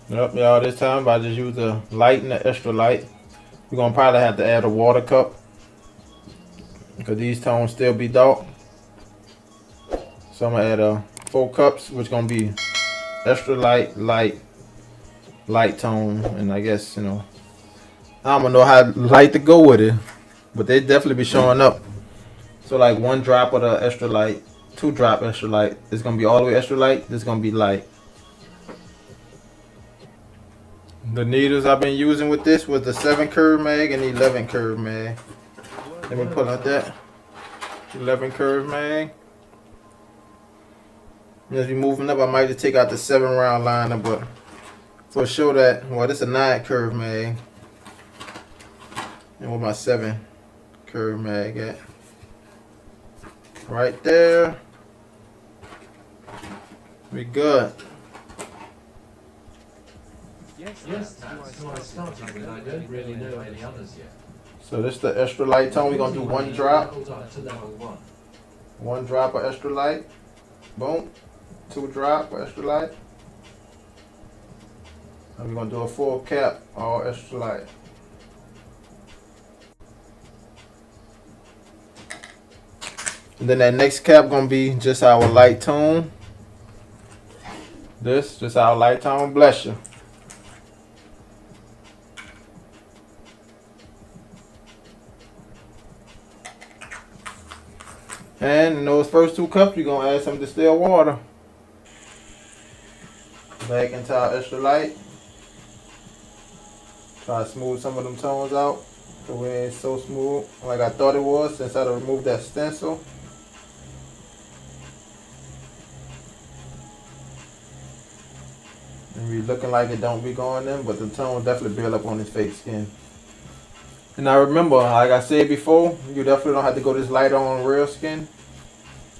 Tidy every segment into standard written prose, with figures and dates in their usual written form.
Yep, y'all. This time I just use the light and the extra light. We're gonna probably have to add a water cup because these tones still be dark. So I'm gonna add 4 cups, which gonna be extra light, light tone, and I guess I don't know how light to go with it, but they definitely be showing up. So like 1 drop of the extra light, 2 drop extra light. It's gonna be all the way extra light. This gonna be light. The needles I've been using with this was the 7 curve mag and the 11 curve mag. Let me pull out that 11 curve mag. As we moving up, I might just take out the 7 round liner, but for sure that this is a 9 curve mag. And where my 7 curve mag at? Right there. We good. Yes, that's who I started with. I don't really know any others yet. So this is the extra light tone. We're gonna do 1 drop. Leveled up to level 1. 1 drop of extra light. Boom. 2 drop of extra light. And we're gonna do a full cap, all extra light. And then that next cap gonna be just our light tone. This, just our light tone. Bless you. And in those first 2 cups, we're gonna add some distilled water. Back into our extra light. Try to smooth some of them tones out. So it ain't so smooth like I thought it was since I removed that stencil. And we looking like it don't be going in, but the tone definitely build up on his fake skin. And I remember, like I said before, you definitely don't have to go this light on real skin.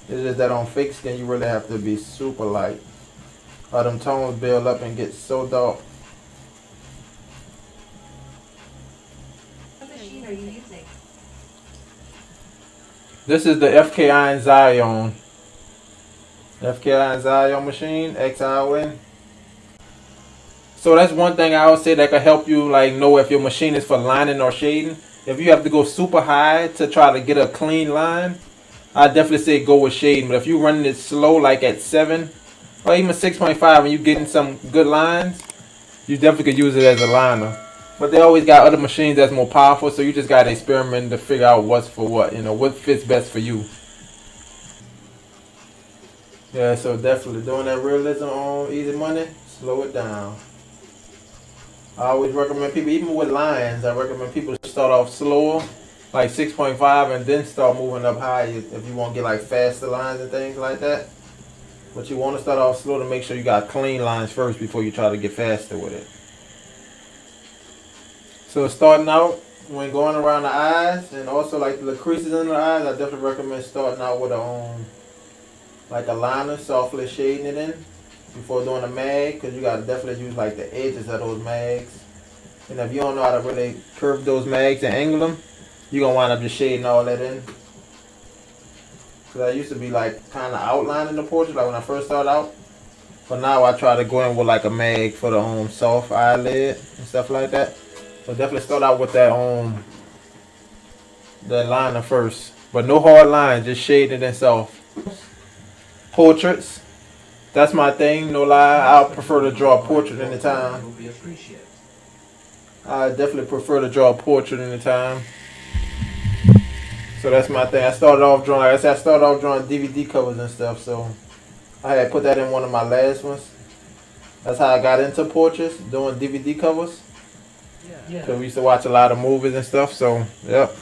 It's just that on fake skin, you really have to be super light. Or them tones build up and get so dark. What machine are you using? This is the FKI Zion. FKI Zion machine, XION. So that's one thing I would say that could help you like know if your machine is for lining or shading. If you have to go super high to try to get a clean line, I definitely say go with shading. But if you're running it slow, like at 7 or even 6.5, and you're getting some good lines, you definitely could use it as a liner. But they always got other machines that's more powerful, so you just gotta experiment to figure out what's for what. What fits best for you. Yeah, so definitely doing that realism on Easy Money, slow it down. I always recommend people, even with lines, I recommend people start off slower, like 6.5, and then start moving up higher if you want to get like faster lines and things like that. But you want to start off slow to make sure you got clean lines first before you try to get faster with it. So starting out, when going around the eyes, and also like the creases in the eyes, I definitely recommend starting out with like a liner, softly shading it in before doing a mag, because you gotta definitely use like the edges of those mags. And if you don't know how to really curve those mags and angle them, you're gonna wind up just shading all that in. Cause I used to be like kind of outlining the portrait, like when I first started out. But now I try to go in with like a mag for the soft eyelid and stuff like that. So definitely start out with that liner first, but no hard lines, just shading and soft. Portraits, that's my thing. No lie, I prefer to draw a portrait anytime. Will be appreciated. I definitely prefer to draw a portrait anytime. So that's my thing. I started off drawing, like I said, I started off drawing DVD covers and stuff. So I had put that in one of my last ones. That's how I got into portraits, doing DVD covers. Yeah. Cause we used to watch a lot of movies and stuff. So yep,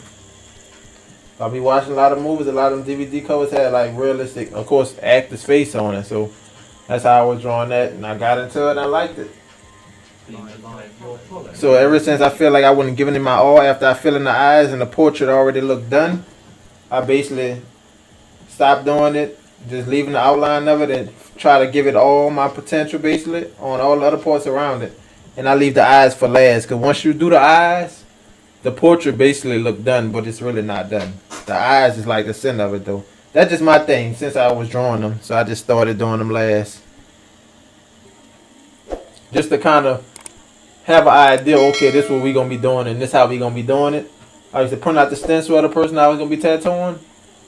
I'll be watching a lot of movies. A lot of them DVD covers had like realistic, of course, actor's face on it. So that's how I was drawing that, and I got into it and I liked it. So ever since I feel like I wasn't giving it my all after I fill in the eyes and the portrait already looked done, I basically stopped doing it, just leaving the outline of it and try to give it all my potential basically on all the other parts around it. And I leave the eyes for last, because once you do the eyes, the portrait basically look done, but it's really not done. The eyes is like the center of it though. That's just my thing since I was drawing them, so I just started doing them last. just to kind of have an idea. Okay, this is what we gonna be doing, and this how we gonna be doing it. I used to print out the stencil of the person I was gonna be tattooing,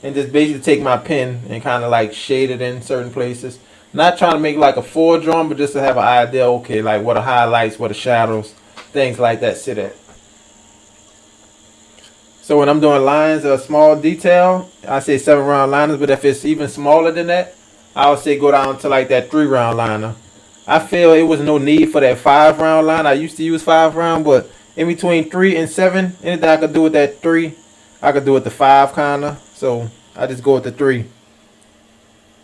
and just basically take my pen and kind of like shade it in certain places. Not trying to make like a full drawing, but just to have an idea. Okay, like what the highlights, what the shadows, things like that sit at. So when I'm doing lines of small detail, I say 7 round liners. But if it's even smaller than that, I would say go down to like that 3 round liner. I feel it was no need for that 5 round line. I used to use 5 round, but in between 3 and 7, anything I could do with that 3, I could do with the 5 kinda. So I just go with the 3.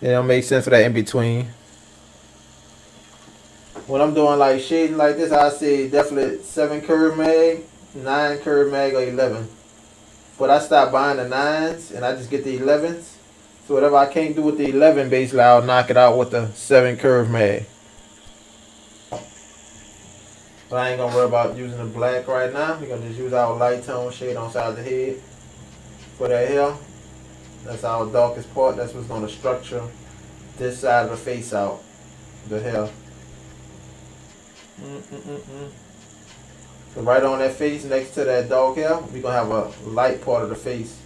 It don't make sense for that in between. When I'm doing like shading like this, I say definitely 7 curve mag, 9 curve mag, or 11. But I stopped buying the 9s and I just get the 11s. So whatever I can't do with the 11, basically I'll knock it out with the 7 curve mag. But I ain't gonna worry about using the black right now. We're gonna just use our light tone shade on side of the head for that hair. That's our darkest part. That's what's gonna structure this side of the face out, the hair. So right on that face next to that dog hair, we're gonna have a light part of the face.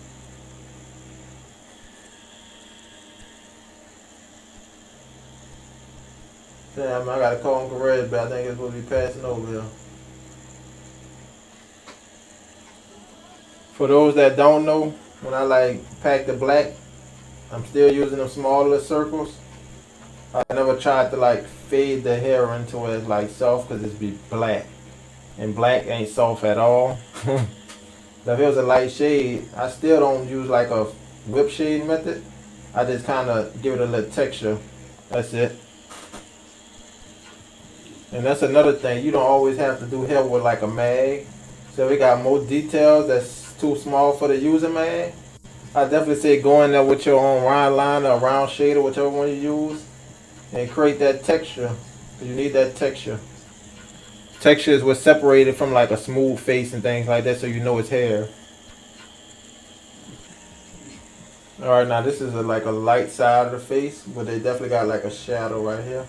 Damn, I gotta call him Garage, but I think it's supposed to be passing over here. For those that don't know, when I like pack the black, I'm still using them smaller circles. I never tried to like fade the hair into it like soft because it's be black. And black ain't soft at all. If it was a light shade, I still don't use like a whip shade method. I just kind of give it a little texture. That's it. And that's another thing. You don't always have to do hair with like a mag. So we got more details that's too small for the user mag. I definitely say go in there with your own round liner or round shader, whichever one you use, and create that texture. You need that texture. Texture is what's separated from like a smooth face and things like that, so you know it's hair. Alright, now this is like a light side of the face, but they definitely got like a shadow right here.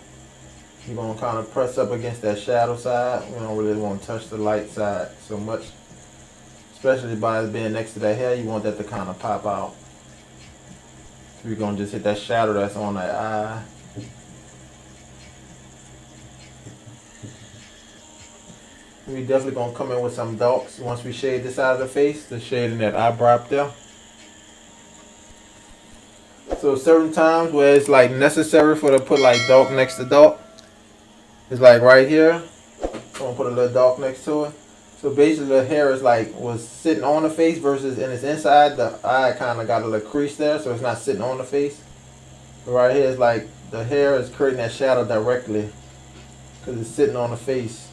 You're going to kind of press up against that shadow side. We don't really want to touch the light side so much. Especially by it being next to that hair, you want that to kind of pop out. So we're going to just hit that shadow that's on that eye. We definitely going to come in with some darks once we shade this side of the face. The shade in that eyebrow up there. So certain times where it's like necessary for to put like dark next to dark. It's like right here. I'm gonna put a little dark next to it. So basically the hair is like was sitting on the face versus in its inside. The eye kind of got a little crease there, so it's not sitting on the face. But right here is like the hair is creating that shadow directly because it's sitting on the face.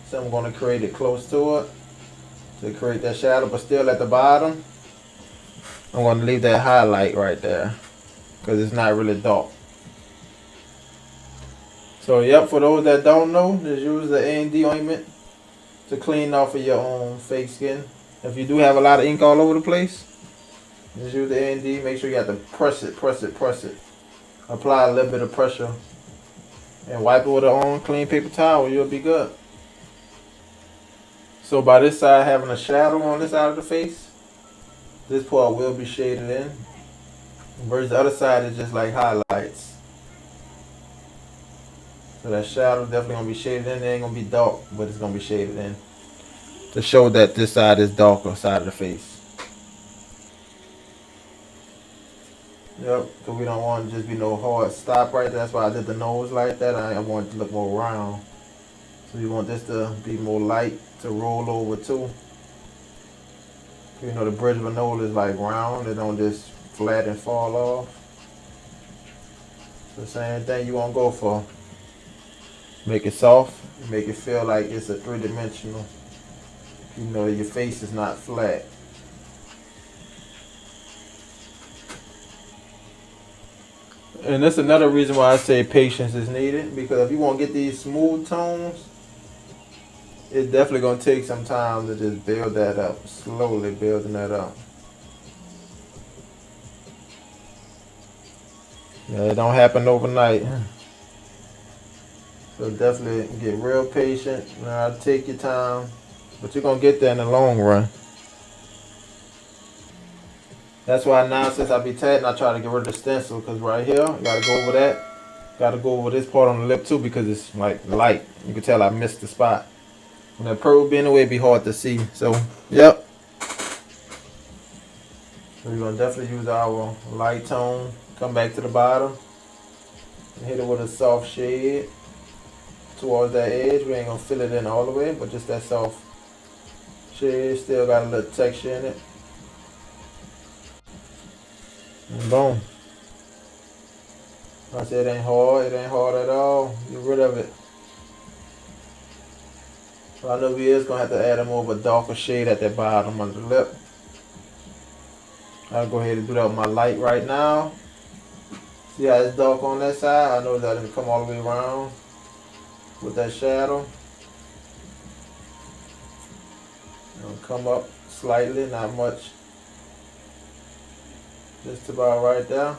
So I'm going to create it close to it to create that shadow, but still at the bottom. I'm going to leave that highlight right there because it's not really dark. So yep, for those that don't know, just use the A&D ointment to clean off of your own fake skin. If you do have a lot of ink all over the place, just use the A&D. Make sure you have to press it. Apply a little bit of pressure and wipe it with an clean paper towel. You'll be good. So by this side having a shadow on this side of the face, this part will be shaded in. Versus the other side is just like highlights. So that shadow definitely gonna be shaded in. It ain't gonna be dark, but it's gonna be shaded in to show that this side is darker side of the face. Yep, because we don't want to just be no hard stop right there. That's why I did the nose like that. I want it to look more round. So you want this to be more light to roll over too. You know the bridge of a nose is like round. It don't just flat and fall off. The same thing you want to go for. Make it soft. Make it feel like it's a three-dimensional. You know your face is not flat. And that's another reason why I say patience is needed. Because if you want to get these smooth tones, it's definitely going to take some time to just build that up. Slowly building that up. Yeah, it don't happen overnight. So definitely get real patient. Now take your time, but you're gonna get there in the long run. That's why now since I be tatting, I try to get rid of the stencil because right here, you gotta go over that. Gotta go over this part on the lip too because it's like light. You can tell I missed the spot. When that purple be in the way, it'd be hard to see. So, yep. So we're gonna definitely use our light tone. Come back to the bottom and hit it with a soft shade towards that edge. We ain't gonna fill it in all the way, but just that soft shade. Still got a little texture in it. And boom. I said it ain't hard. It ain't hard at all. Get rid of it. So I know we is gonna have to add a more of a darker shade at the bottom of the lip. I'll go ahead and do that with my light right now. See how it's dark on that side? I know that didn't come all the way around with that shadow. It'll come up slightly, not much. Just about right there.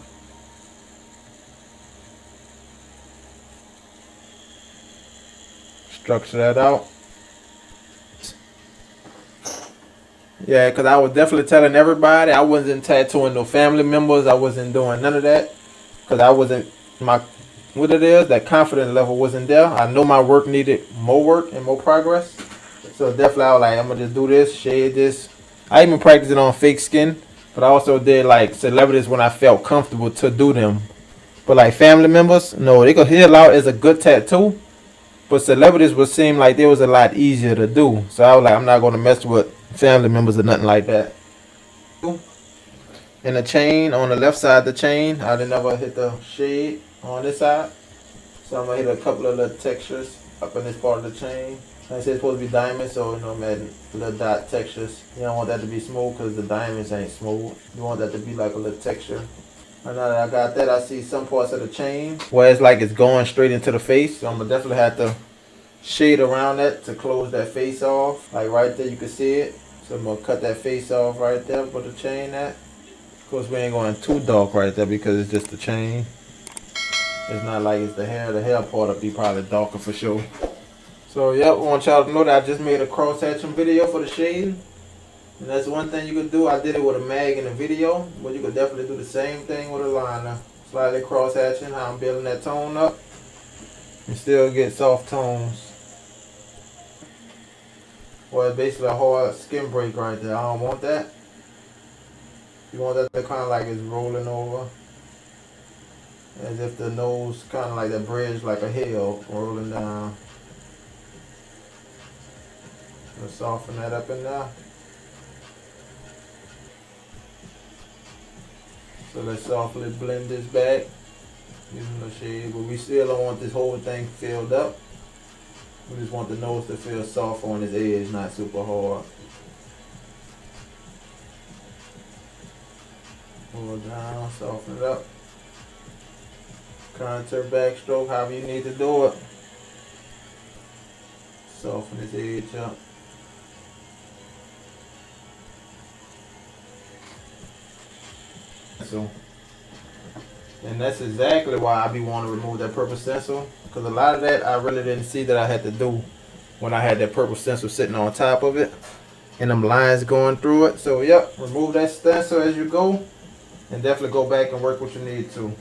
Structure that out. Yeah, because I was definitely telling everybody I wasn't tattooing no family members. I wasn't doing none of that because I wasn't my what it is that confidence level wasn't there. I know my work needed more work and more progress. So definitely I was like, I'm gonna just do this, shade this. I even practiced it on fake skin, but I also did like celebrities when I felt comfortable to do them. But like family members, no, they could heal out as a good tattoo. But celebrities would seem like they was a lot easier to do. So I was like, I'm not gonna mess with family members or nothing like that. And the chain on the left side of the chain, I didn't ever hit the shade on this side. So I'm gonna hit a couple of little textures up in this part of the chain. Like I said, it's supposed to be diamond, so you know, man, little dot textures. You don't want that to be smooth because the diamonds ain't smooth. You want that to be like a little texture. And now that I got that, I see some parts of the chain where it's like it's going straight into the face. So I'm gonna definitely have to shade around that to close that face off. Like right there, you can see it. So I'm gonna cut that face off right there, put the chain at. Of course, we ain't going too dark right there because it's just the chain. It's not like it's the hair. The hair part will be probably darker for sure. So, yep, I want y'all to know that I just made a cross-hatching video for the shading. And that's one thing you could do. I did it with a mag in the video, but you could definitely do the same thing with a liner. Slightly cross-hatching, how I'm building that tone up. And still get soft tones. Well, it's basically a hard skin break right there. I don't want that. You want that to kind of like it's rolling over. As if the nose kind of like that bridge like a hill rolling down. Let's soften that up in there. So let's softly blend this back. Using the shade, but we still don't want this whole thing filled up. We just want the nose to feel soft on its edge, not super hard. Pull it down, soften it up. Contour backstroke, however you need to do it. Soften this edge up. So, and that's exactly why I be wanting to remove that purple stencil. Because a lot of that I really didn't see that I had to do when I had that purple stencil sitting on top of it. And them lines going through it. So, yep, remove that stencil as you go. And definitely go back and work what you need to.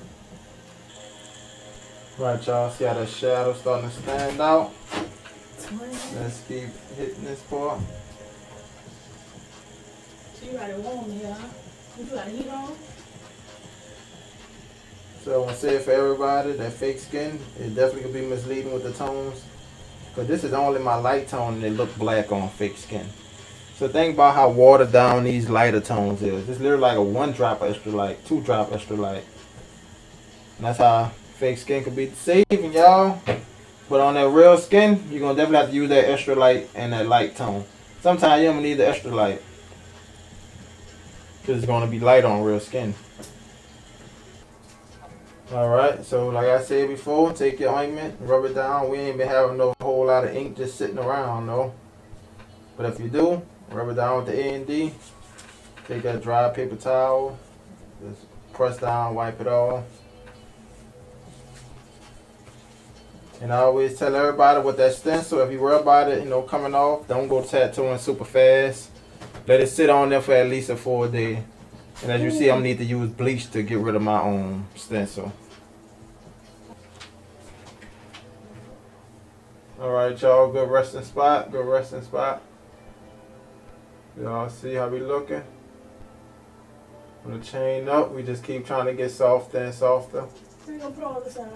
Right, y'all, see how that shadow starting to stand out? Let's keep hitting this part. So you got it warm here, huh? You got heat on? So I want to say it for everybody, that fake skin, it definitely could be misleading with the tones. Because this is only my light tone and it look black on fake skin. So think about how watered down these lighter tones is. It's literally like a 1 drop extra light, 2 drop extra light. And that's how fake skin could be deceiving, y'all. But on that real skin, you're going to definitely have to use that extra light and that light tone. Sometimes you don't need the extra light. Because it's going to be light on real skin. Alright, so like I said before, take your ointment, rub it down. We ain't been having no whole lot of ink just sitting around, though. But if you do, rub it down with the A&D. Take that dry paper towel. Just press down, wipe it off. And I always tell everybody with that stencil, if you worry about it, coming off, don't go tattooing super fast. Let it sit on there for at least a full day. And as you see, I need to use bleach to get rid of my own stencil. Alright, y'all, good resting spot, good resting spot. Y'all see how we looking? When the chain up, we just keep trying to get softer and softer. We're gonna put all this out.